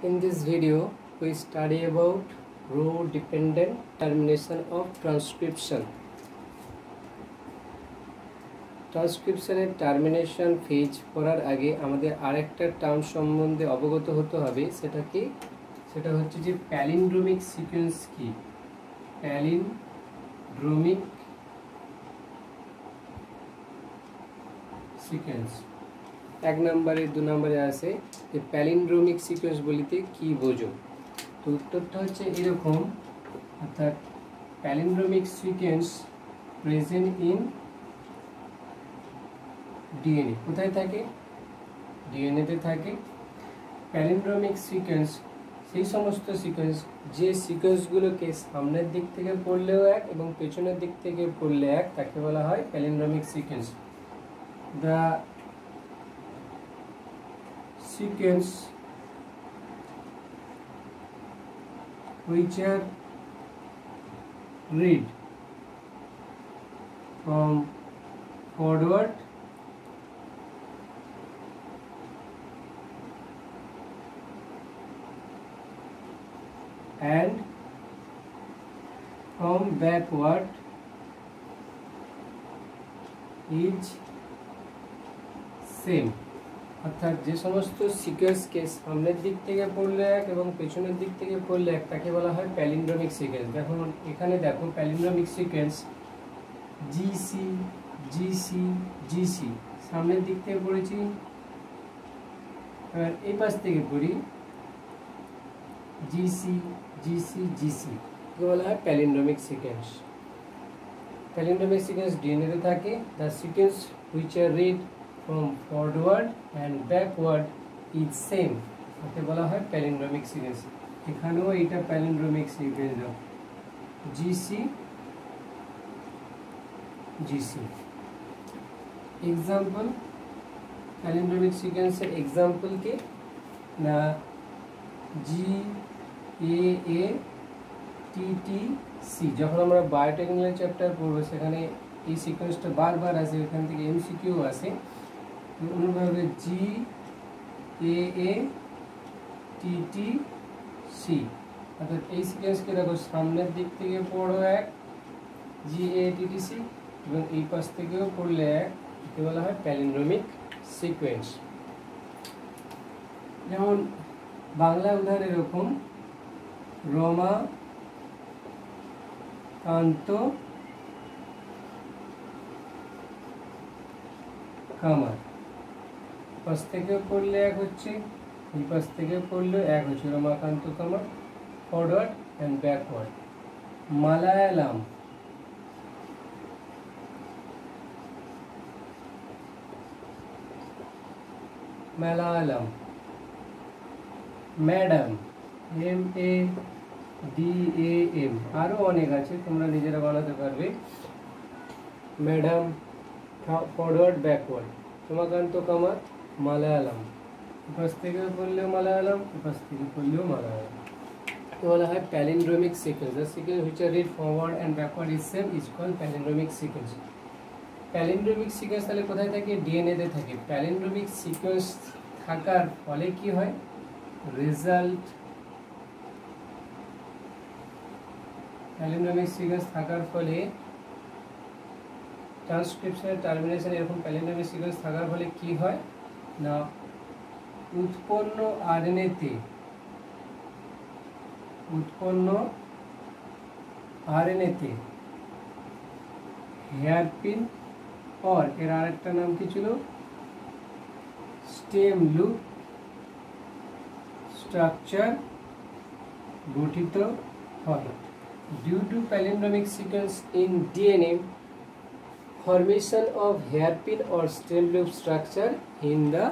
In this video, we study about row dependent termination of transcription. ট্রান্সক্রিপশনের termination phase করার আগে আমাদের আরেকটা টার্ম সম্বন্ধে অবগত হতে হবে। সেটা হচ্ছে যে প্যালিন্ড্রোমিক সিকোয়েন্স কি। প্যালিন্ড্রোমিক সিকোয়েন্স এক নম্বরে 2 নম্বরে আছে যে প্যালিন্ড্রোমিক সিকোয়েন্স বলিতে কি বোঝো। তো উত্তরটা হচ্ছে এরকম, অর্থাৎ প্যালিন্ড্রোমিক সিকোয়েন্স প্রেজেন্ট ইন ডিএনএ। কোথায় থাকে? ডিএনএতে থাকে। প্যালিন্ড্রোমিক সিকোয়েন্স সেই সমস্ত সিকোয়েন্স যে সিকোয়েন্সগুলোকে সামনের দিক থেকে পড়লেও এক এবং পেছনের দিক থেকে পড়লে এক, তাকে বলা হয় palindromic sequence. The sequence which are read from forward and from backward is same। অর্থাৎ যে সমস্ত সিকোয়েন্সকে সামনের দিক থেকে পড়লে এক এবং পেছনের দিক থেকে পড়লে এক, তাকে বলা হয় প্যালিন্ড্রোমিক সিকোয়েন্স। দেখো এখানে দেখো প্যালিন্ড্রোমিক সিকোয়েন্স জিসি জিসি জিসি সামনের দিক থেকে পড়েছি, এবার এই পাশ থেকে পড়ি জিসি জিসি জিসি, একে বলা হয় প্যালিন্ড্রোমিক সিকোয়েন্স। প্যালিন্ড্রোমিক সিকোয়েন্স ডিএনএতে থাকে। The sequence which are read from forward and backward is same, একে বলা হয় প্যালিন্ড্রোমিক সিকোয়েন্স। এখানেও এটা প্যালিন্ড্রোমিক সিকোয়েন্স জিসি জিসি। এক্সাম্পল, প্যালিন্ড্রোমিক সিকোয়েন্সের এক্সাম্পল কি না, জি এ এ টি টি সি। যখন আমরা বায়োটেকনোলজি চ্যাপ্টার পড়বো সেখানে এই সিকোয়েন্সটা বারবার আসে, এখান থেকে এমসিকিউ আসে। অনুভাবে জি এ এ টি টি সি, অর্থাৎ এই সিকোয়েন্সকে দেখো সামনের দিক থেকে পড়ো এক জি এ টি টি সি এবং এই পাশ থেকেও পড়লে এক, একে বলা হয় প্যালিন্ড্রোমিক সিকোয়েন্স। যেমন বাংলা উদাহরণ এরকম, রমা কান্ত কামার, পাশ থেকে পড়লে এক হচ্ছে, এই পাশ থেকে পড়লে এক হচ্ছে Ramakanta Kamar, forward and backward. Malayalam, Malayalam. Madam, M A D A M, আরও অনেক আছে, তোমরা নিজেরা বানাতে পারবে। Madam forward backward. রমাকান্ত কামার মালায়ালাম, এপাশ থেকে পড়লেও মালায়ালাম, এপাশ থেকে পড়লেও মালায়ালাম, বলা হয় palindromic sequence. The sequence which are read forward and backward is same is called palindromic sequence. Palindromic sequence তাহলে কোথায় থাকে? ডিএনএতে থাকে। প্যালিন্ড্রোমিক সিকোয়েন্স থাকার ফলে কি হয়? রেজাল্ট, প্যালিন্ড্রোমিক সিকোয়েন্স থাকার ফলে ট্রান্সক্রিপশনের টার্মিনেশন, এরকম প্যালিন্ড্রোমিক সিকোয়েন্স থাকার ফলে কি হয় না, উৎপন্ন আরএনএতে হেয়ারপিন অর এর আরেকটা নাম কি ছিল, স্টেম লুপ স্ট্রাকচার গঠিত হয়। Due to palindromic sequence in DNA, formation of hairpin or stem loop structure in the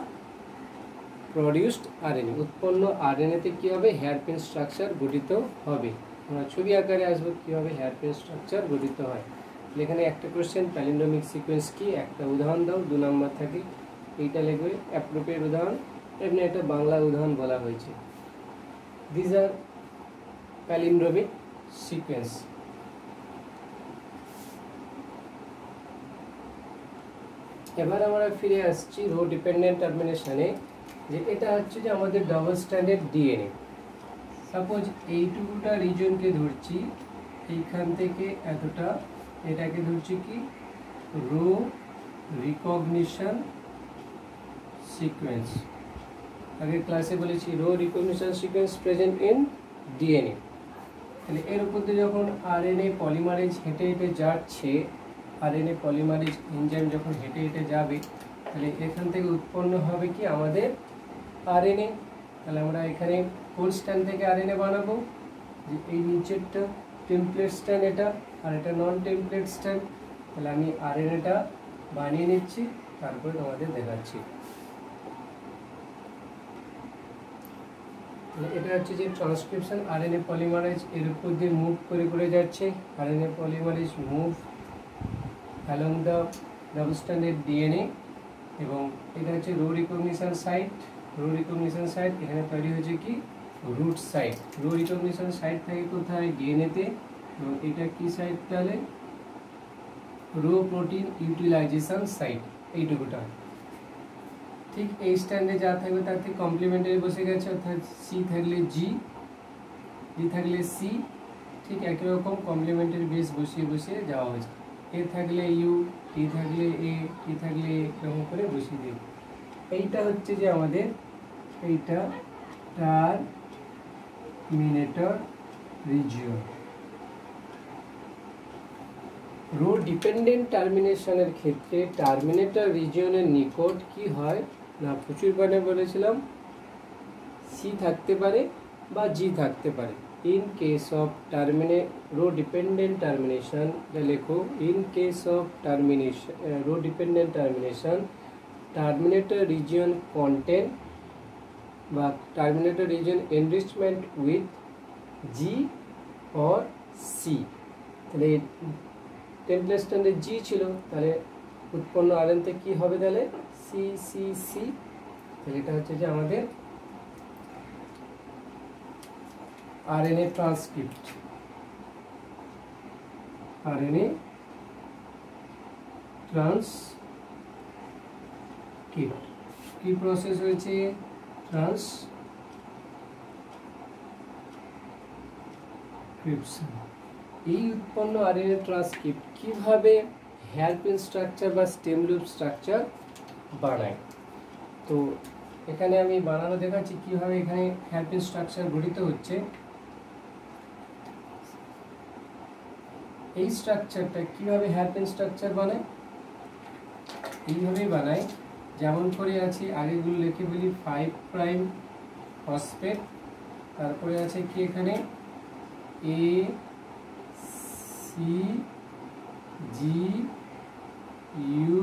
produced RNA, উৎপন্ন আরএনএতে কি হবে? হেয়ারপিন স্ট্রাকচার গঠিত হবে। আমরা ছবি আকারে আসবো কিভাবে হেয়ারপিন স্ট্রাকচার গঠিত হয়। এখানে একটা কোশ্চেন, প্যালিন্ড্রোমিক সিকোয়েন্স কি, একটা উদাহরণ দাও, 2 নম্বর থাকে, এইটা লিখবে অ্যাপ্রোপ্রিয়েট উদাহরণ। এমনি একটা বাংলা উদাহরণ বলা হয়েছে। This are palindromic sequence. এবার আমরা ফিরে আসছি রো ডিপেন্ডেন্ট টার্মিনেশনে। যে এটা হচ্ছে যে আমাদের ডাবল স্ট্যান্ডার্ড ডিএনএ। সাপোজ এইটুকুটা রিজনকে ধরছি, এইখান থেকে এতটা, এটাকে ধরছি কি রো রিকগনিশন সিকোয়েন্স। আগের ক্লাসে বলেছি rho recognition sequence present in DNA. তাহলে এর উপর দিয়ে যখন আরএনএ পলিমারেজ হেঁটে হেঁটে যাচ্ছে, আরএনএ পলিমারেজ এনজাইম যখন হেঁটে হেঁটে যাবে, তাহলে এখান থেকে উৎপন্ন হবে কি আমাদের আরএনএ। তাহলে আমরা এখানে কোন স্ট্যান্ড থেকে আরএনএ বানাবো, যে এই নিচেরটা টেমপ্লেট স্ট্যান্ড এটা, আর এটা নন টেমপ্লেট স্ট্যান্ড। তাহলে আমি আরএনএটা বানিয়ে নিচ্ছি, তারপরে তোমাদের দেখাচ্ছি। এটা হচ্ছে যে ট্রান্সক্রিপশন, আরএনএ পলিমারেজ এর উপর দিয়ে মুভ করে করে যাচ্ছে, RNA polymerase move along the double standard DNA. এবং এটা হচ্ছে rho recognition site. Rho recognition site এখানে তৈরি হয়েছে কি rut site. Rho recognition site থাকে কোথায়, ডিএনএতে। এবং এটা কি সাইট তাহলে, রো প্রোটিন ইউটিলাইজেশন সাইট, এইটুকুটা। ঠিক এই স্ট্যান্ডে যা থাকবে তার থেকে কমপ্লিমেন্টারি বসে গেছে, অর্থাৎ সি থাকলে জি, জি থাকলে সি, ঠিক একই রকম কমপ্লিমেন্টারি বেস বসিয়ে বসিয়ে যাওয়া হয়েছে। এ থাকলে ইউ, টি থাকলে এ, টি থাকলে এ, এরকম করে বসিয়ে দিই। এইটা হচ্ছে যে আমাদের এইটা টার্মিনেটর রিজিয়ন। রো ডিপেন্ডেন্ট টার্মিনেশনের ক্ষেত্রে টার্মিনেটর রিজিয়নের নিকট কি হয় না, প্রচুর পরিমাণে বলেছিলাম সি থাকতে পারে বা জি থাকতে পারে। In case of rho dependent termination, লেখো in case of termination rho dependent termination, terminator region content বা terminator region enrichment with G or C. তাহলে টেমপ্লেট স্ট্যান্ডে জি ছিল, তাহলে উৎপন্ন আরএন থেকে কি হবে তাহলে সি সি সি। তাহলে এটা হচ্ছে যে আমাদের আরএনএ ট্রান্সক্রিপ্ট। আরএনএ ট্রান্সক্রিপ্ট কি প্রসেস হয়েছে, ট্রান্সক্রিপশন। এই উৎপন্ন আরএনএ ট্রান্সক্রিপ্ট কিভাবে হেয়ারপিন স্ট্রাকচার বা স্টেম লুপ স্ট্রাকচার বানায়। তো এখানে আমি বানানো দেখাচ্ছি কিভাবে এখানে হেয়ারপিন স্ট্রাকচার গঠিত হচ্ছে। এই স্ট্রাকচারটা কিভাবে হেয়ারপিন স্ট্রাকচার বানায়, এইভাবেই বানায়। যেমন করে আছে, আগেগুলো লিখে বলি 5 প্রাইম ফসফেট, তারপরে আছে কি এখানে A C G U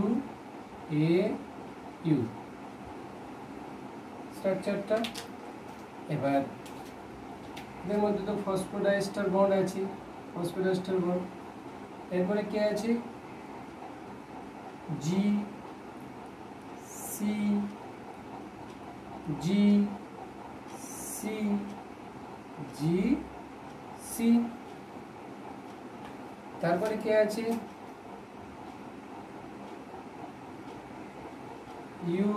A U স্ট্রাকচারটা। এবার এদের মধ্যে তো ফসফোডাইস্টার বন্ড আছে, ফসফোডাইস্টার বন্ড। এরপরে কি আছে G C G C G C. তারপরে কি আছে U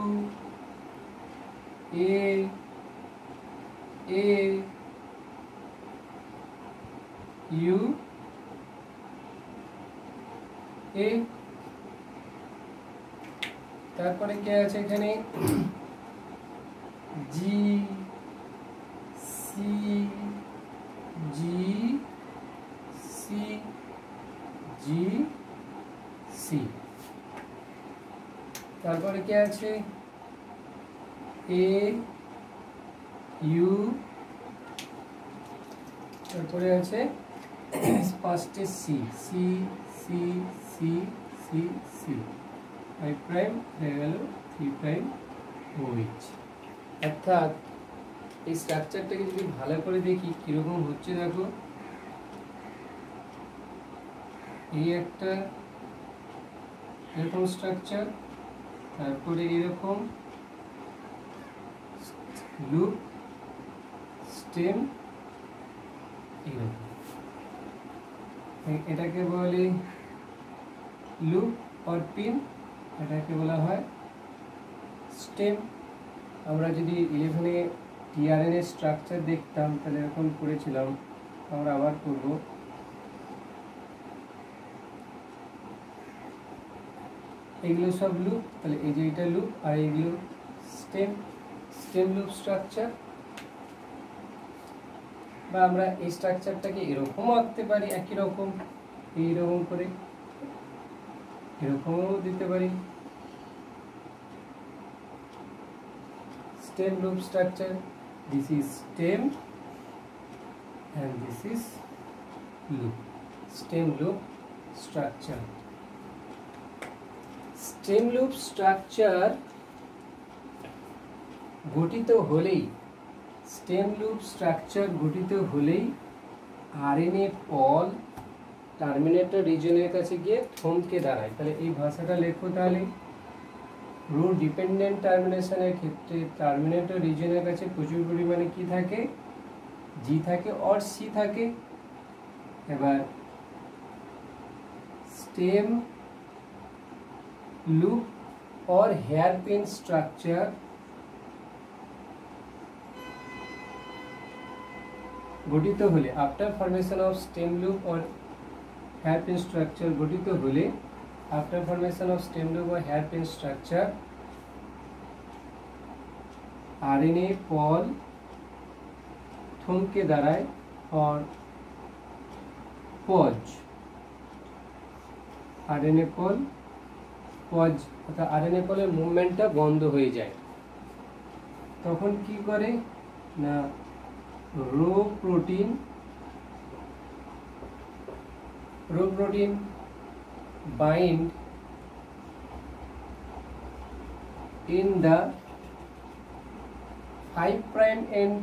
A A U A. তারপরে কি আছে এখানে G C G C G C. তারপরে কি আছে এ ইউ, তারপরে আছে ফার্স্টে C C C C C C, 5 prime হয়ে গেল 3 প্রাইম ওইচ। অর্থাৎ এই স্ট্রাকচারটাকে যদি ভালো করে দেখি কিরকম হচ্ছে, দেখো এই একটা এরকম স্ট্রাকচার, তারপরে এরকম লুপ স্টেম, এরকম। এটাকে বলে লুপ অর পিন, এটাকে বলা হয় স্টেম। আমরা যদি 11-এ টিআরএনএ স্ট্রাকচার দেখতাম তাহলে এরকম করেছিলাম, আমরা আবার করব। এগুলো সব লুপ, তাহলে এই যে এটা লুপ আর এইগুলো স্টেম লুপ স্ট্রাকচার। বা আমরা এই স্ট্রাকচারটাকে এরকমও আঁকতে পারি, একই রকম এইরকম করে, এরকমও দিতে পারি। Stem loop structure, this is stem and this is loop, stem loop structure. Stem loop structure গঠিত হলেই, stem loop structure গঠিত হলেই আরএনএ পল টার্মিনেটর রিজনের কাছে গিয়ে থমকে দাঁড়ায়। তাহলে এই ভাষাটা লেখো। তাহলে রো ডিপেন্ডেন্ট টার্মিনেশনের ক্ষেত্রে টার্মিনেটর রিজনের কাছে প্রচুর পরিমাণে কি থাকে, জি থাকে और সি থাকে। এবার স্টেম লুপ और হেয়ার পিন স্ট্রাকচার গঠিত হলে, after formation of stem loop और হেয়ার পিন স্ট্রাকচার গঠিত হলে, after formation of stem loop or hairpin structure, RNA pol थमके दाঁড়ায় और पॉज, RNA पॉल पॉज অর্থাৎ RNA পলের মুভমেন্টটা বন্ধ হয়ে যায়। তখন কি করে না, rho protein bind in the 5' end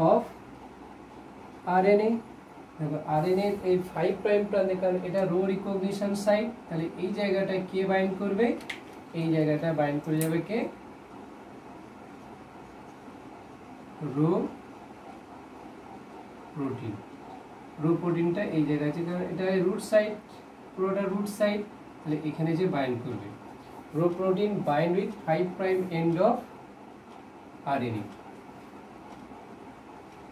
of RNA। দেখো RNA এই 5' প্রান্তে, কারণ এটা রো রিকগনিশন সাইট, তাহলে এই জায়গাটা কে বাইন্ড করবে, এই জায়গাটা বাইন্ড করে যাবে কে, রো প্রোটিন। রো প্রোটিনটা এই জায়গায় আছে, কারণ এটা রুট সাইড, পুরোটা রুট সাইড, তাহলে এখানে যে বাইন্ড করবে rho protein bind with 5' end of RNA.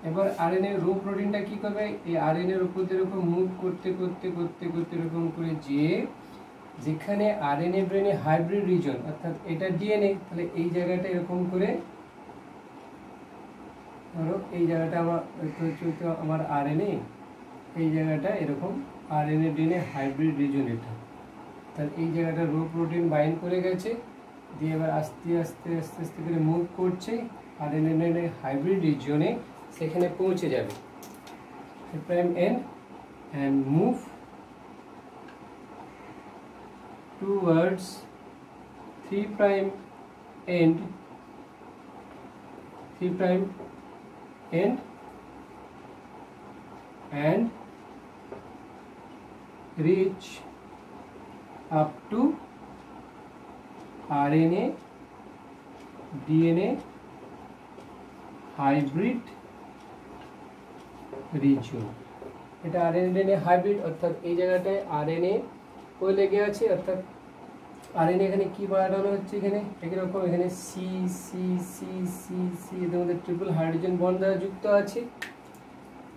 এবার আরএনএ রো প্রোটিনটা কি করবে, এই আরএনএ এর উপর দিয়ে এরকম মুভ করতে করতে করতে করতে এরকম করে যে যেখানে আরএনএ ব্রেনে হাইব্রিড রিজন, অর্থাৎ এটা ডিএনএ, তাহলে এই জায়গাটা এরকম করে ধরো এই জায়গাটা আমার আরএনএ, এই জায়গাটা এরকম আরএনএ ডিএনএ হাইব্রিড রিজন এটা, তাহলে এই জায়গাটা রো প্রোটিন বাইন্ড করে গেছে, দিয়ে এবার আস্তে আস্তে আস্তে আস্তে করে মুভ করছে আরএনএ ডিএনএ হাইব্রিড রিজনে, সেখানে পৌঁছে যাবে prime end and move towards 3' end, 3' end and reach up to RNA DNA hybrid region। এটা RNA DNA হাইব্রিড, অর্থাৎ এই জায়গাটায় RNA কই লেগে আছে, অর্থাৎ RNA এখানে কি বাড়ানো হচ্ছে, এখানে একই রকম এখানে C C C C C এর মধ্যে ট্রিপল হাইড্রোজেন বন্ড দ্বারা যুক্ত আছে।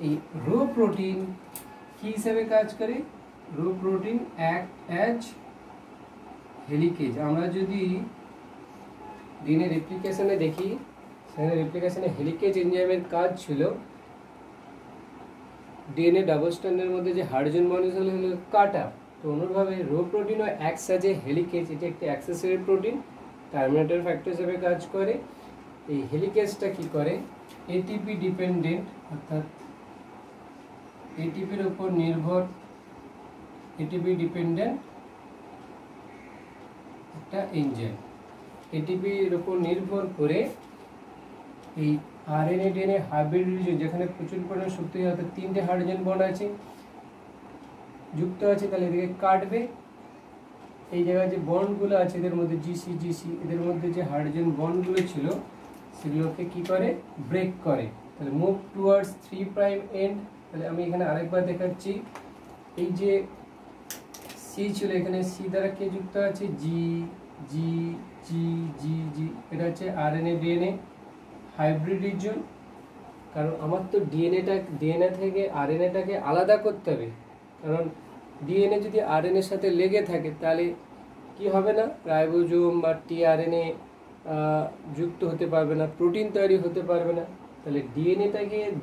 এই রো প্রোটিন কি হিসেবে কাজ করে, rho protein act as helicase. আমরা যদি ডিএনএ রেপ্লিকেশনে দেখি, সেখানে রেপ্লিকেশনে হেলিকেজ এনজাইমের কাজ ছিল ডিএনএ ডাবল স্ট্র্যান্ডের মধ্যে যে হাইড্রোজেন বন্ড ছিল কাটা। তো অনুরূপভাবে রো প্রোটিনও অ্যাক্টস অ্যাজ এ হেলিকেজ, এটি একটি অ্যাক্সেসরি প্রোটিন, টার্মিনেটর ফ্যাক্টর হিসেবে কাজ করে। এই হেলিকেজটা কি করে, এটিপি ডিপেন্ডেন্ট, অর্থাৎ এটিপির উপর নির্ভর, এটিপি ডিপেন্ডেন্ট একটা এনজাইম, এটিপির উপর নির্ভর করে এই আরএনএ ডিএনএ হাইব্রিড রিজন, যেখানে প্রচুর পরিমাণে শক্তি অর্থাৎ 3টে হাইড্রোজেন বন্ড আছে যুক্ত আছে, তাহলে এদিকে কাটবে। এই জায়গায় যে বন্ডগুলো আছে এদের মধ্যে জিসি জিসি, এদের মধ্যে যে হাইড্রোজেন বন্ডগুলো ছিল সেগুলোকে কি করে, ব্রেক করে। তাহলে মুভ টুয়ার্ডস 3' এন্ড। তাহলে আমি এখানে আরেকবার দেখাচ্ছি, এই যে সি ছিল এখানে সি দ্বারা কে যুক্ত আছে, জি জি জি জি জি, এটা হচ্ছে আরএনএ ডিএনএ হাইব্রিড রিজন। কারণ আমার তো ডিএনএ থেকে আরএনএটাকে আলাদা করতে হবে, কারণ ডিএনএ যদি আরএনএর সাথে লেগে থাকে তাহলে কি হবে না, রাইবোজোম বা টিআরএনএ যুক্ত হতে পারবে না, প্রোটিন তৈরি হতে পারবে না। তাহলে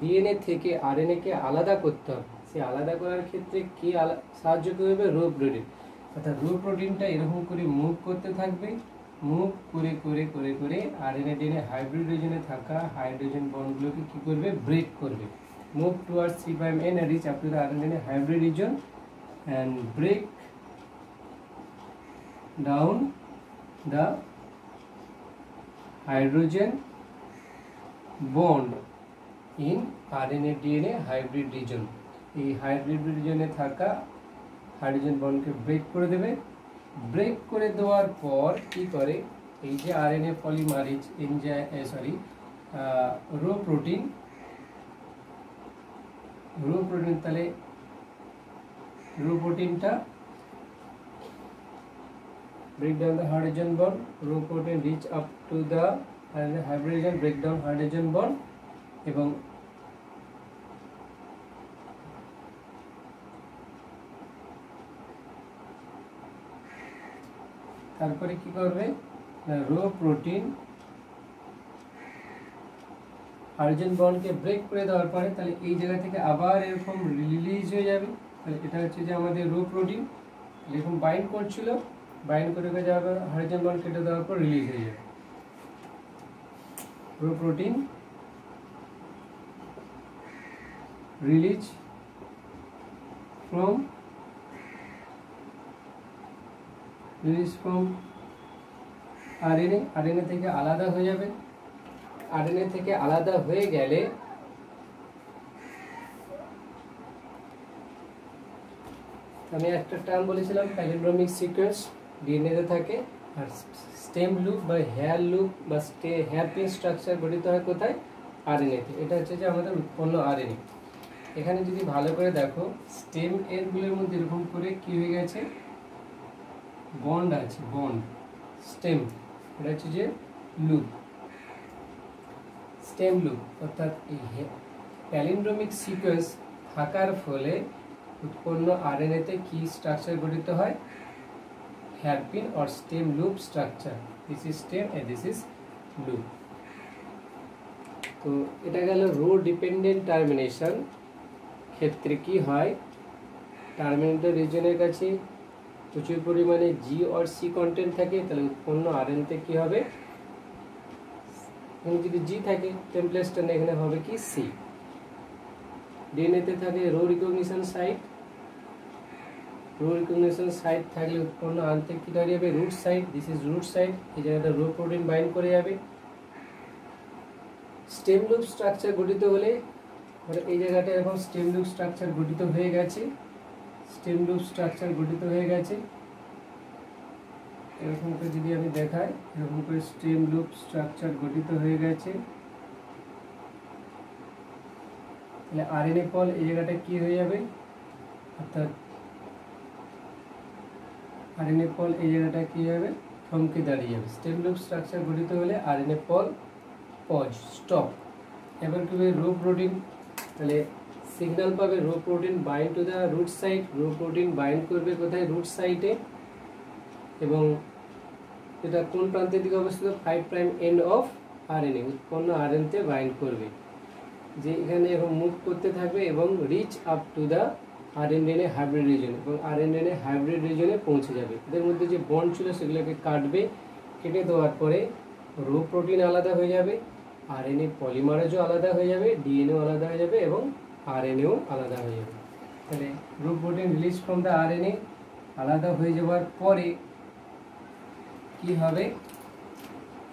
ডিএনএ থেকে আরএনএকে আলাদা করতে হবে। সেই আলাদা করার ক্ষেত্রে কি সাহায্য করবে? Rho protein. অর্থাৎ রো প্রোটিনটা এরকম করে মুভ করতে থাকবে, মুভ করে করে করে করে আরএনএ ডিএনএ হাইব্রিড রিজনে থাকা হাইড্রোজেন বন্ডগুলোকে কি করবে? ব্রেক করবে। Move towards 3' N and reach up to the RNA hybrid region and break down the hydrogen bond in RNA DNA hybrid region. এই হাইব্রিড রিজনে থাকা হাইড্রোজেন বন্ডকে ব্রেক করে দেবে। ব্রেক করে দেওয়ার পর কি করে? এই যে আরএনএ পলিমারেজ রো প্রোটিন, তাহলে rho প্রোটিনটা break down the hydrogen bond, rho protein reach up to the hybrid region, break down hydrogen bond এবং তারপরে কি করবে? রো প্রোটিন হাইড্রোজেন বন্ডকে ব্রেক করে দেওয়ার পরে তাহলে এই জায়গা থেকে আবার এরকম রিলিজ হয়ে যাবে। তাহলে এটা হচ্ছে যে আমাদের রো প্রোটিন এরকম বাইন্ড করছিল, বাইন্ড করে যাবে, হাইড্রোজেন বন্ড কেটে দেওয়ার পর রিলিজ হয়ে যাবে। Rho protein release from RNA থেকে আলাদা হয়ে যাবে। আরএনএ থেকে আলাদা হয়ে গেলে আমি একটা টার্ম বলেছিলাম প্যালিন্ড্রোমিক সিকোয়েন্স ডিএনএতে থাকে, আর স্টেম লুপ বা হেয়ার লুপ বা হেয়ারপিন স্ট্রাকচার গঠিত হয় কোথায়? আরএনএতে। এটা হচ্ছে যে আমাদের উৎপন্ন আরএনএ। এখানে যদি ভালো করে দেখো স্টেম এরগুলোর মধ্যে এরকম করে কি হয়ে গেছে? বন্ড আছে, বন্ড স্টেম, এটা হচ্ছে যে লুপ, স্টেম লুপ। অর্থাৎ প্যালিন্ড্রোমিক সিকোয়েন্স থাকার ফলে উৎপন্ন আরএনএতে কি স্ট্রাকচার গঠিত হয়? Hairpin or stem loop structure. This is stem and this is loop. তো এটা গেল রো ডিপেন্ডেন্ট টার্মিনেশন ক্ষেত্রে কি হয়? টার্মিনেটর রিজনের কাছে প্রচুর পরিমাণে জি অর সি কন্টেন্ট থাকে, তাহলে উৎপন্ন আরএনএতে কি হবে? যদি জি থাকে টেমপ্লেটটা এখানে হবে কি? সি। ডিএনএতে থাকে rho recognition site, rho recognition site থাকলে উৎপন্ন আনতে কি দাঁড়িয়ে যাবে? Rut site. This is rut site. এই জায়গাটা রো প্রোটিন বাইন্ড করে যাবে। স্টেম লুপ স্ট্রাকচার গঠিত হলে এই জায়গাটা এখন স্টেম লুপ স্ট্রাকচার গঠিত হয়ে গেছে, স্টেম লুপ স্ট্রাকচার গঠিত হয়ে গেছে। এরকম করে যদি আমি দেখাই, এরকম করে স্টেম লুপ স্ট্রাকচার গঠিত হয়ে গেছে। তাহলে আরএনএ পল এই জায়গাটা কি হয়ে যাবে? অর্থাৎ আরএনএ পল এই জায়গাটা কি হবে? থমকে দাঁড়িয়ে যাবে। স্টেম লুপ স্ট্রাকচার গঠিত হলে আরএনএ পল পজ, স্টপ। এবার কি হবে? রো প্রোটিন, তাহলে সিগন্যাল পাবে rho protein bind to the rut site. Rho protein bind করবে কোথায়? রুট সাইটে। এবং এটা কোন প্রান্তের দিকে অবস্থিত? 5' এন্ড অফ আরএনএ, উৎপন্ন আরএনএতে বাইন্ড করবে, যে এখানে এখন মুভ করতে থাকবে এবং reach up to the RNA hybrid region, এবং আরএনএ হাইব্রিড রিজনে পৌঁছে যাবে। এদের মধ্যে যে বন্ড ছিল সেগুলোকে কাটবে, কেটে দেওয়ার পরে রো প্রোটিন আলাদা হয়ে যাবে, আরএনএ পলিমারেজও আলাদা হয়ে যাবে, ডিএনএও আলাদা হয়ে যাবে এবং আরএনএও আলাদা হয়ে যাবে। তাহলে rho protein release from the RNA আলাদা হয়ে যাওয়ার পরে কি হবে?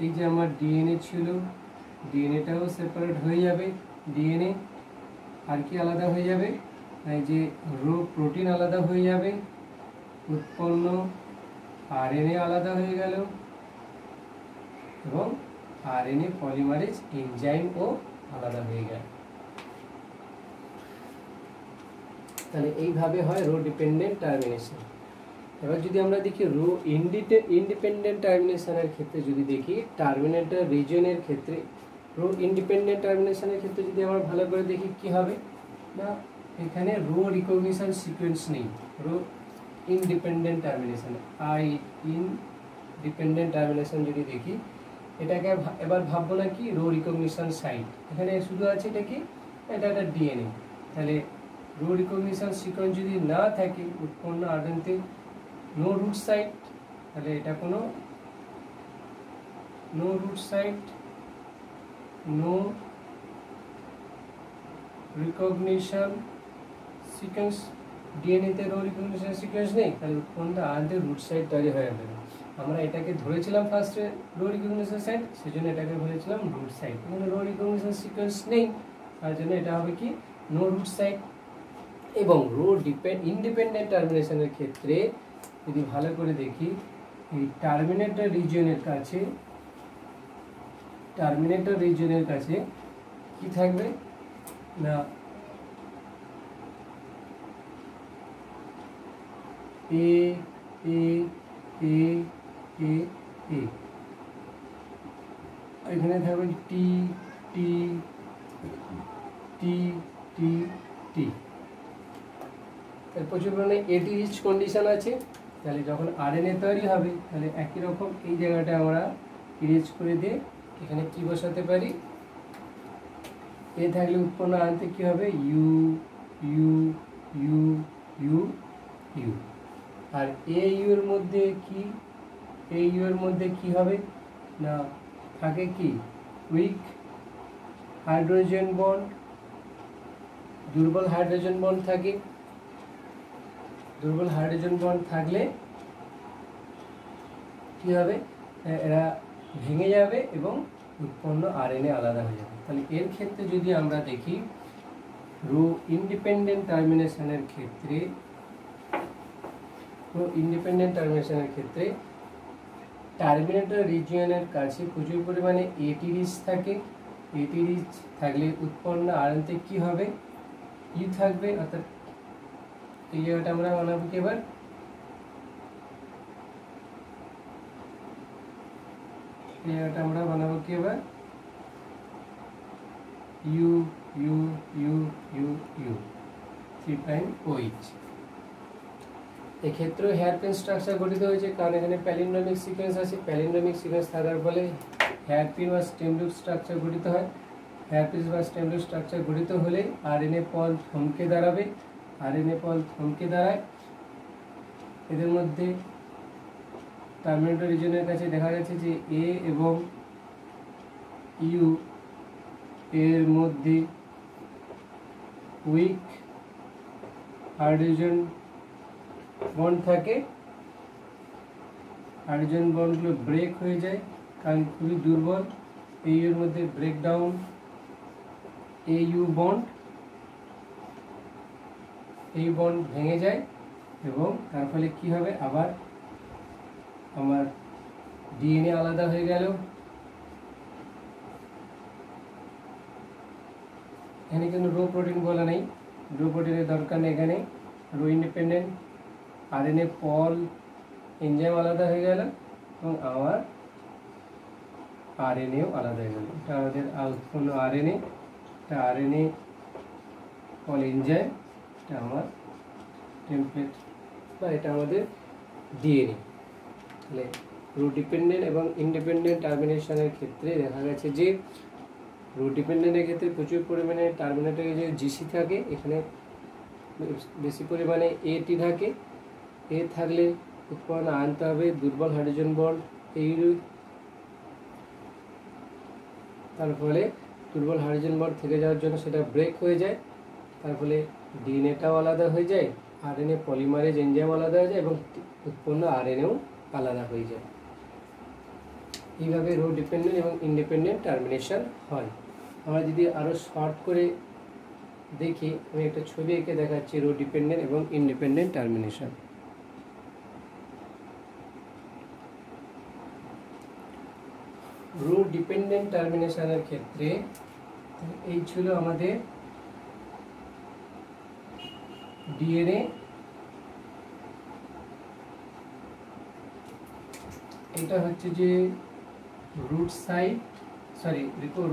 এই যে আমার ডিএনএ ছিল, ডিএনএটাও সেপারেট হয়ে যাবে। ডিএনএ আর কি আলাদা হয়ে যাবে? এই যে রো প্রোটিন আলাদা হয়ে যাবে, উৎপন্ন আরএনএ আলাদা হয়ে গেল এবং আরএনএ পলিমারেজ এনজাইমও আলাদা হয়ে গেল। তাহলে এইভাবে হয় রো ডিপেন্ডেন্ট টার্মিনেশন। এবার যদি আমরা দেখি রো ইন্ডিপেন্ডেন্ট টার্মিনেশনের ক্ষেত্রে যদি দেখি টার্মিনেটর রিজিয়নের ক্ষেত্রে রো ইন্ডিপেন্ডেন্ট টার্মিনেশনের ক্ষেত্রে যদি আমরা ভালো করে দেখি কি হবে না, এখানে রো রিকগনিশন সিকোয়েন্স নেই। Rho independent termination independent termination যদি দেখি এটাকে এবার ভাববো না কি রো রিকগনিশন সাইট, এখানে শুধু আছে এটা কি, এটা একটা ডিএনএ। তাহলে রো রিকগনিশন সিকোয়েন্স যদি না থাকে উৎপন্ন আরএনএতে নো রুট সাইট, তাহলে এটা কোনো no rut site, no recognition sequence, ডিএনএতে রো রিকগনিশন সিকোয়েন্স নেই, তাহলে উৎপন্ন আরএনএতে রুট সাইট তৈরি হয়ে যাবে। আমরা এটাকে ধরেছিলাম ফার্স্টে রো রিকগনিশন সাইট, সেজন্য এটাকে ধরেছিলাম রুট সাইট। এখানে রো রিকগনিশন সিকোয়েন্স নেই, তার জন্য এটা হবে কি নো রুট সাইট। এবং রো ইন্ডিপেন্ডেন্ট টার্মিনেশনের ক্ষেত্রে যদি ভালো করে দেখি এই টার্মিনেটর রিজিয়নের কাছে কি থাকবে না, এ এ এ এ এ, এখানে থাকবে টি টি টি টি টি। প্রচুর পরিমাণে এটি রিচ কন্ডিশন আছে। তাহলে যখন আরএনএ তৈরি হবে তাহলে একই রকম এই জায়গাটা আমরা ইরেজ করে দিয়ে এখানে কি বসাতে পারি, এ থাকলে উৎপন্ন আনতে কি হবে U U U U U. আর এ ইউ এর মধ্যে কি, এ ইউ এর মধ্যে কি হবে না থাকে কি উইক হাইড্রোজেন বন্ড, দুর্বল হাইড্রোজেন বন্ড থাকে। দুর্বল হাইড্রোজেন বন্ড থাকলে কি হবে, এরা ভেঙে যাবে এবং উৎপন্ন আরএনএ আলাদা হয়ে যাবে। তাহলে এর ক্ষেত্রে যদি আমরা দেখি রো ইন্ডিপেন্ডেন্ট টার্মিনেশনের ক্ষেত্রে টার্মিনেটর রিজিয়নের কাছে প্রচুর পরিমাণে এটি রিচ থাকে। এটি রিচ থাকলে উৎপন্ন আরএনএতে কি হবে ই থাকবে, অর্থাৎ এই জায়গাটা আমরা বানাবো কি এবার U U U U U 3'OH। এক্ষেত্রে হেয়ারপিন স্ট্রাকচার গঠিত হয়েছে কারণ এখানে প্যালিন্ড্রোমিক সিকোয়েন্স আছে। প্যালিন্ড্রোমিক সিকোয়েন্স থাকার ফলে হেয়ারপিন বা স্টেম লুপ স্ট্রাকচার গঠিত হয়। হেয়ারপিন বা স্টেম লুপ স্ট্রাকচার গঠিত হলে আরএনএ পল থমকে দাঁড়াবে। আরএনএ পল থমকে দাঁড়ায়, এদের মধ্যে টার্মিনেটর রিজিয়নের কাছে দেখা যাচ্ছে যে এ এবং ইউ এর মধ্যে উইক হাইড্রোজেন বন্ড থাকে। হাইড্রোজেন বন্ডগুলো ব্রেক হয়ে যায় কারণ খুবই দুর্বল। এই এর মধ্যে ব্রেকডাউন এ ইউ বন্ড, এই বন্ড ভেঙে যায় এবং তার ফলে কি হবে আবার আমার ডিএনএ আলাদা হয়ে গেল। এখানে কিন্তু রো প্রোটিন বলা নেই, রো প্রোটিনের দরকার নেই। এখানে রো ইন্ডিপেন্ডেন্ট আরএনএ পল এনজাইম আলাদা হয়ে গেল এবং আমার আরএনএও আলাদা হয়ে গেল। এটা আমাদের উৎপন্ন আরএনএ, এটা আরএনএ পল এনজাইম, এটা আমার টেমপ্লেট বা এটা আমাদের ডিএনএ। তাহলে রো ডিপেন্ডেন্ট এবং ইন্ডিপেন্ডেন্ট টার্মিনেশনের ক্ষেত্রে দেখা গেছে যে রো ডিপেন্ডেন্টের ক্ষেত্রে প্রচুর পরিমাণে টার্মিনেটরে যে জিসি থাকে, এখানে বেশি পরিমাণে এটি থাকে। এ থাকলে উৎপন্ন আনতে হবে দুর্বল হাইড্রোজেন বন্ড এই, তার ফলে দুর্বল হাইড্রোজেন বন্ড থেকে যাওয়ার জন্য সেটা ব্রেক হয়ে যায়, তার ফলে ডিএনএটাও আলাদা হয়ে যায়, আরএনএ পলিমারেজ এনজাইম আলাদা হয়ে যায় এবং উৎপন্ন আরএনএও আলাদা হয়ে যায়। এইভাবে রো ডিপেন্ডেন্ট এবং ইন্ডিপেন্ডেন্ট টার্মিনেশন হয়। আমরা যদি আরও শর্ট করে দেখি, আমি একটা ছবি এঁকে দেখাচ্ছি রো ডিপেন্ডেন্ট এবং ইন্ডিপেন্ডেন্ট টার্মিনেশন। রো ডিপেন্ডেন্ট টার্মিনেশনের ক্ষেত্রে এই ছিল আমাদের ডিএনএ এটা হচ্ছে যে rut site, sorry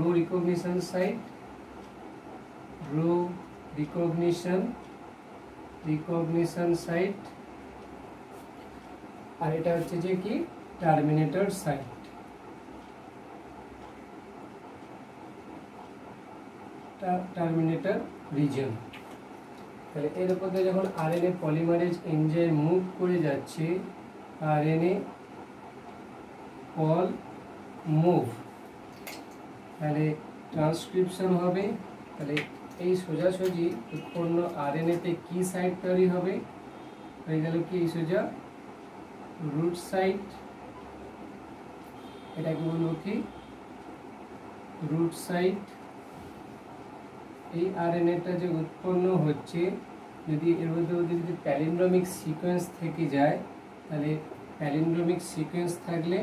rho recognition site, rho recognition site, আর এটা হচ্ছে যে কি টার্মিনেটর সাইট। Terminator reason. তাহলে এর উপর দিয়ে যখন আরএনএ পলিমারেজ এনজাইম মুভ করে যাচ্ছে, আরএনএ পল মুভ, তাহলে ট্রান্সক্রিপশন হবে। তাহলে এই সোজাসুজি উৎপন্ন আরএনএতে কি সাইট তৈরি হবে, হয়ে গেল কি এই সোজা রুট সাইট, এটাকে বলবো কি রুট সাইট। এই আরএনএটা যে উৎপন্ন হচ্ছে, যদি এর মধ্যে যদি প্যালিন্ড্রোমিক সিকোয়েন্স থেকে যায়, তাহলে প্যালিন্ড্রোমিক সিকোয়েন্স থাকলে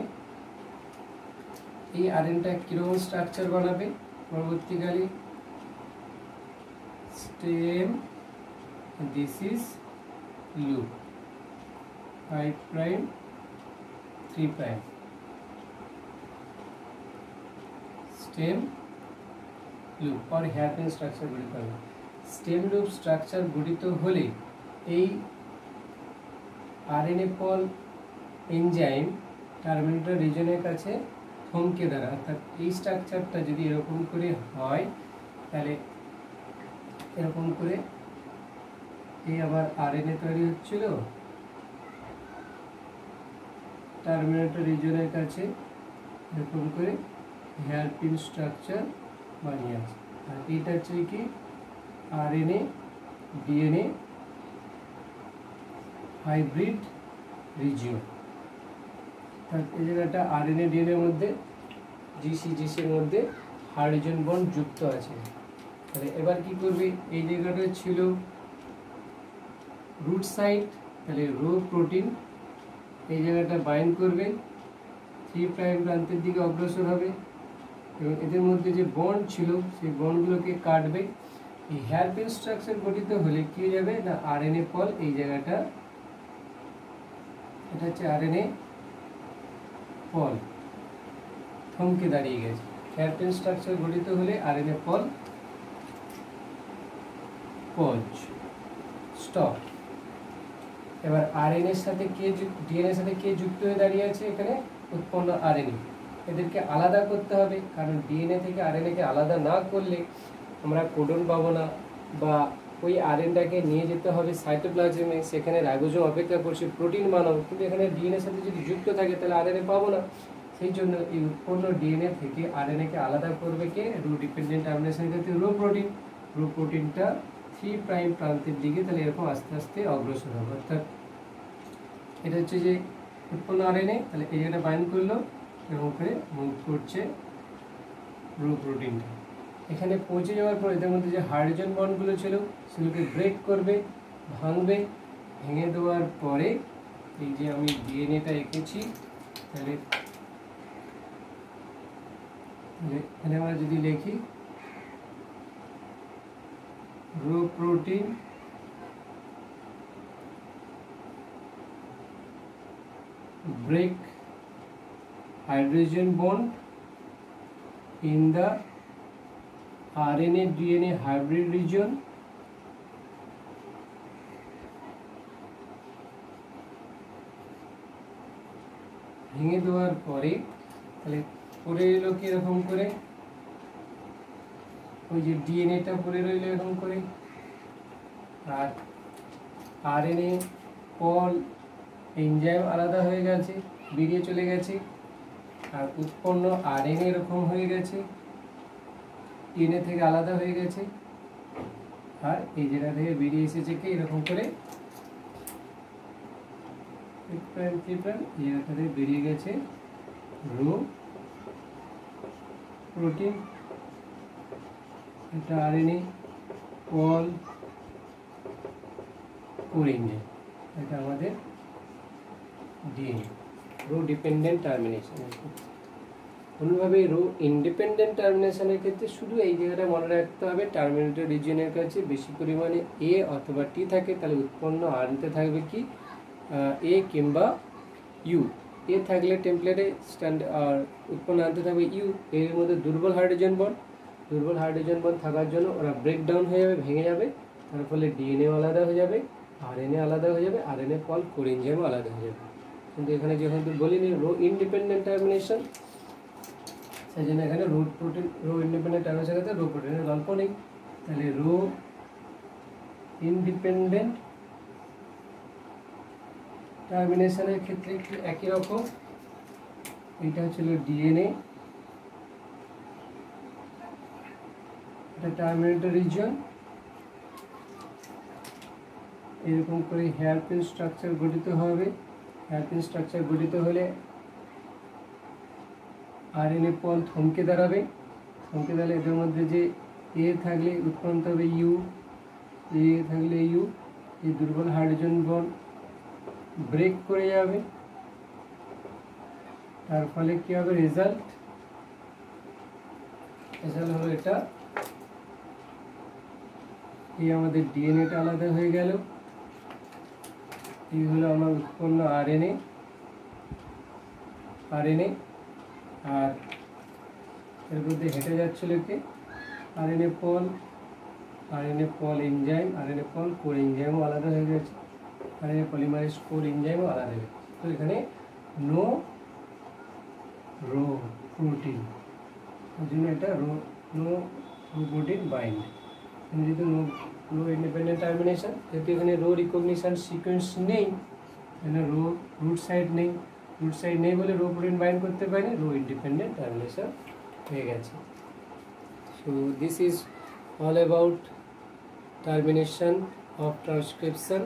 এই আরএনএটা কিরকম স্ট্রাকচার বানাবে পরবর্তীকালে, stem, this is loop, 5 prime 3 prime, stem loop और हेयरपिन स्ट्राक्चर গঠিত হবে। স্টেম লুপ স্ট্রাকচার গঠিত হলে এই আরএনএ পল এনজাইম টার্মিনেটর রিজনের কাছে থমকে দাঁড়ায়। অর্থাৎ এই স্ট্রাকচারটা যদি এরকম করে হয়, তাহলে এরকম করে এই আবার আরএনএ তৈরি হচ্ছিল টার্মিনেটর রিজনের কাছে, এরকম করে হেয়ারপিন স্ট্রাকচার বানিয়ে আছে। আর এটা হচ্ছে কি আরএনএ ডিএনএ হাইব্রিড রিজিয়ন। এই জায়গাটা আরএনএ ডিএনএ এর মধ্যে জিসির মধ্যে হাইড্রোজেন বন্ড যুক্ত আছে। তাহলে এবার কি করবে, এই জায়গাটা ছিল রুট সাইট, তাহলে রো প্রোটিন এই জায়গাটা বাইন্ড করবে, 3 প্রাইম প্রান্তের দিকে অগ্রসর হবে এবং এদের মধ্যে যে বন্ড ছিল সেই বন্ডগুলোকে কাটবে। এই হেয়ারপিন স্ট্রাকচার গঠিত হলে কি হয়ে যাবে না, আরএনএ পল এই জায়গাটা, এটা হচ্ছে আরএনএ পল থমকে দাঁড়িয়ে গেছে। হেয়ারপিন স্ট্রাকচার গঠিত হলে আরএনএ পল পজ স্টপ। এবার আরএনএ এর সাথে কে ডিএনএ এর সাথে কে যুক্ত হয়ে দাঁড়িয়ে আছে, এখানে উৎপন্ন আরএনএ। এদেরকে আলাদা করতে হবে, কারণ ডিএনএ থেকে আরএনএ কে আলাদা না করলে আমরা কোডন পাবো না, বা ওই আরএনএটাকে নিয়ে যেতে হবে সাইটোপ্লাজমে, সেখানে রাইবোজোম অপেক্ষা করছে প্রোটিন বানাও, কিন্তু এখানে ডিএনএ এর সাথে যদি যুক্ত থাকে তাহলে আরএনএ পাবো না। সেই জন্য এই উৎপন্ন ডিএনএ থেকে আরএনএ কে আলাদা করবে কে, রো ডিপেন্ডেন্ট টার্মিনেশনের ক্ষেত্রে রো প্রোটিনটা 3 প্রাইম প্রান্তের দিকে তাহলে এরকম আস্তে আস্তে অগ্রসর হবে। অর্থাৎ এটা হচ্ছে যে উৎপন্ন আরএনএ, তাহলে এই জায়গাটা বাইন্ড করলো, এরকম করে মুভ করছে রো প্রোটিনটা। এখানে পৌঁছে যাওয়ার পর এদের মধ্যে যে হাইড্রোজেন বন্ডগুলো ছিল সেগুলোকে ব্রেক করবে, ভাঙবে, ভেঙে দেওয়ার পরে এই যে আমি ডিএনএটা এঁকেছি, তাহলে এখানে আমরা যদি লিখি rho protein break hydrogen bond in the RNA DNA hybrid region ভেঙে দেওয়ার পরে তাহলে পরে এলো কি এরকম করে, ওই যে ডিএনএটা পরে রইল এরকম করে, আর আরএনএ পল এনজাইম আলাদা হয়ে গেছে, বেরিয়ে চলে গেছে, আর উৎপন্ন আরএনএ এরকম হয়ে গেছে, ডিএনএ থেকে আলাদা হয়ে গেছে, আর এই জায়গা থেকে বেরিয়ে এসেছে কি এরকম করে এই জায়গা থেকে বেরিয়ে গেছে রো প্রোটিন, এটা আরএনএ পল কোর এনজাইম, এটা আমাদের ডিএনএ রো ডিপেন্ডেন্ট টার্মিনেশন। অনুভাবে রো ইন্ডিপেন্ডেন্ট টার্মিনেশনের ক্ষেত্রে শুধু এই জায়গাটা মনে রাখতে হবে, টার্মিনেটর রিজিয়নের কাছে বেশি পরিমাণে এ অথবা টি থাকে, তাহলে উৎপন্ন আরএনএতে থাকবে কি এ কিংবা ইউ, এ থাকলে টেমপ্লেটে স্ট্যান্ড আর উৎপন্ন আনতে থাকবে ইউ, এর মধ্যে দুর্বল হাইড্রোজেন বন্ড থাকার জন্য ওরা ব্রেকডাউন হয়ে যাবে, ভেঙে যাবে, তার ফলে ডিএনএ আলাদা হয়ে যাবে, আরএনএ আলাদা হয়ে যাবে, আরএনএ ফল কোর এনজাইমও আলাদা হয়ে যাবে। কিন্তু এখানে যেহেতু বলিনি রো ইন্ডিপেন্ডেন্ট টার্মিনেশন, সেই জন্য এখানে রো ইন্ডিপেন্ডেন্ট টার্মিনেশনের ক্ষেত্রে রো প্রোটিনের গল্প নেই। তাহলে রো ইন্ডিপেন্ডেন্ট টার্মিনেশনের ক্ষেত্রে একটু একই রকম। এটা হচ্ছিল ডিএনএ, এটা টার্মিনেটর রিজিয়ন। এরকম করে হেয়ারপিন স্ট্রাকচার গঠিত হবে। হেয়ারপিন স্ট্রাকচার গঠিত হলে আরএনএ পল থমকে দাঁড়াবে, থমকে দাঁড়ালে এদের মধ্যে যে এ থাকলে উৎপন্ন হবে ইউ, এ থাকলে ইউ, এই দুর্বল হাইড্রোজেন বন্ড ব্রেক করে যাবে, তার ফলে কি হবে রেজাল্ট হলো এটা, এই আমাদের ডিএনএটা আলাদা হয়ে গেল, এই হলো আমার উৎপন্ন আরএনএ, আর এর মধ্যে হেঁটে যাচ্ছিল কি আরএনএ পল এনজাইম, আরএনএ পল কোর এনজাইমও আলাদা হয়ে গেছে, আরএনএ পলিমারেজ কোর এনজাইমও আলাদা হয়ে গেছে। তো এখানে নো রো প্রোটিন, ওই জন্য এটা নো প্রোটিন বাইন্ড। যেহেতু নো ইন্ডিপেন্ডেন্ট টার্মিনেশন, যেহেতু এখানে রো রিকগনিশন সিকোয়েন্স নেই, এখানে রুট সাইড নেই বলে রো প্রোটিন বাইন্ড করতে পারি, রো ইন্ডিপেন্ডেন্ট টার্মিনেশন হয়ে গেছে। So this is all about termination of transcription.